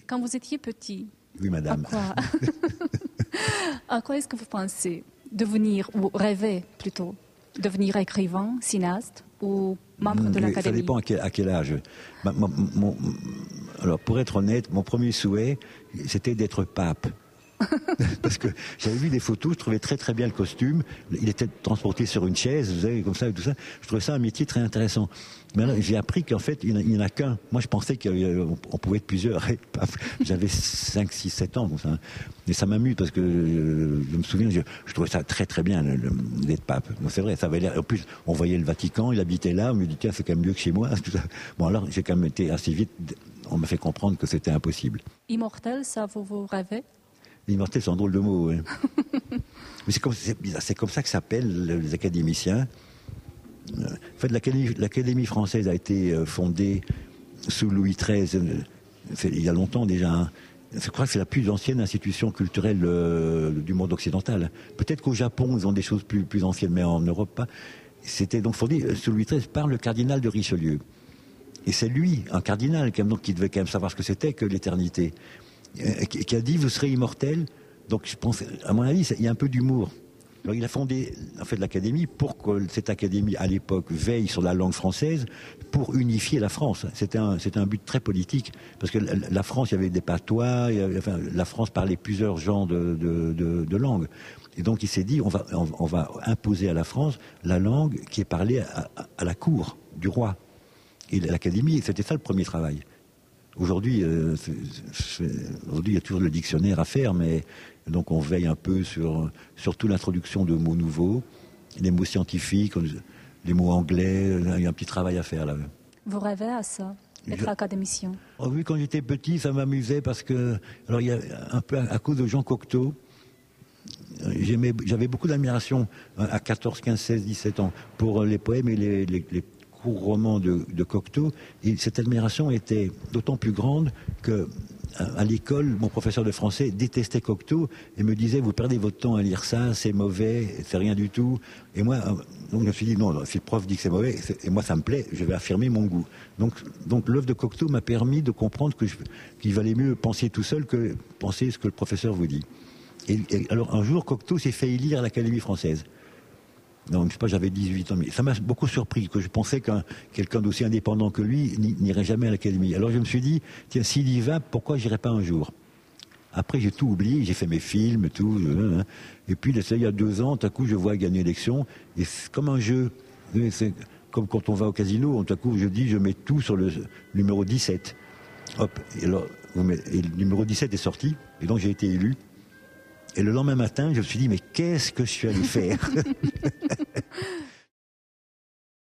Quand vous étiez petit, Oui, madame. à quoi est-ce que vous pensez devenir, ou rêver plutôt, devenir écrivain, cinéaste ou membre de l'Académie? Ça dépend à quel âge. Alors, pour être honnête, mon premier souhait, c'était d'être pape. Parce que j'avais vu des photos, je trouvais très très bien le costume. Il était transporté sur une chaise, vous savez, comme ça et tout ça. Je trouvais ça un métier très intéressant. Mais là, j'ai appris qu'en fait, il n'y en a qu'un. Moi, je pensais qu'on pouvait être plusieurs. J'avais 5, 6, 7 ans. Ça. Et ça m'amuse parce que je me souviens, je trouvais ça très très bien d'être pape. C'est vrai, ça avait l'air. En plus, on voyait le Vatican, il habitait là. On me dit, tiens, c'est quand même mieux que chez moi. Tout ça. Bon, alors, j'ai quand même été assez vite. On m'a fait comprendre que c'était impossible. Immortel, ça vous rêvez? Immortel, c'est un drôle de mot, oui. Mais c'est comme ça que s'appellent les académiciens. En fait, l'Académie française a été fondée sous Louis XIII, il y a longtemps déjà. Hein. Je crois que c'est la plus ancienne institution culturelle du monde occidental. Peut-être qu'au Japon, ils ont des choses plus anciennes, mais en Europe pas. C'était donc fondé sous Louis XIII par le cardinal de Richelieu. Et c'est lui, un cardinal, qui devait quand même savoir ce que c'était que l'éternité. Qui a dit vous serez immortel. Donc je pense, à mon avis, il y a un peu d'humour. Alors il a fondé en fait l'Académie pour que cette Académie à l'époque veille sur la langue française pour unifier la France. C'était un but très politique parce que la France, il y avait des patois, la France parlait plusieurs genres de langues. Et donc il s'est dit on va imposer à la France la langue qui est parlée à la cour du roi. Et l'Académie, c'était ça le premier travail. Aujourd'hui, il y a toujours le dictionnaire à faire, mais donc on veille un peu sur surtout l'introduction de mots nouveaux, les mots scientifiques, les mots anglais. Il y a un petit travail à faire là. Vous rêvez à ça, être académicien? Oh oui, quand j'étais petit, ça m'amusait parce que, alors il y a un peu à cause de Jean Cocteau. J'avais beaucoup d'admiration à 14, 15, 16, 17 ans pour les poèmes et les roman de Cocteau, et cette admiration était d'autant plus grande que à l'école, mon professeur de français détestait Cocteau et me disait vous perdez votre temps à lire ça, c'est mauvais, c'est rien du tout. Et moi, donc je me suis dit non, si le prof dit que c'est mauvais, et moi ça me plaît, je vais affirmer mon goût. Donc l'œuvre de Cocteau m'a permis de comprendre qu'il valait mieux penser tout seul que penser ce que le professeur vous dit. Et alors un jour, Cocteau s'est fait élire à l'Académie française. Donc, je sais pas, j'avais 18 ans, mais ça m'a beaucoup surpris, que je pensais qu'un quelqu'un d'aussi indépendant que lui n'irait jamais à l'Académie. Alors je me suis dit, tiens, s'il y va, pourquoi j'irai pas un jour? Après, j'ai tout oublié, j'ai fait mes films, tout. Et puis, il y a 2 ans, tout à coup, je vois gagner l'élection, et c'est comme un jeu. C'est comme quand on va au casino, tout à coup, je mets tout sur le numéro 17. Hop, et alors, et le numéro 17 est sorti, et donc j'ai été élu. Et le lendemain matin, je me suis dit, mais qu'est-ce que je suis allé faire?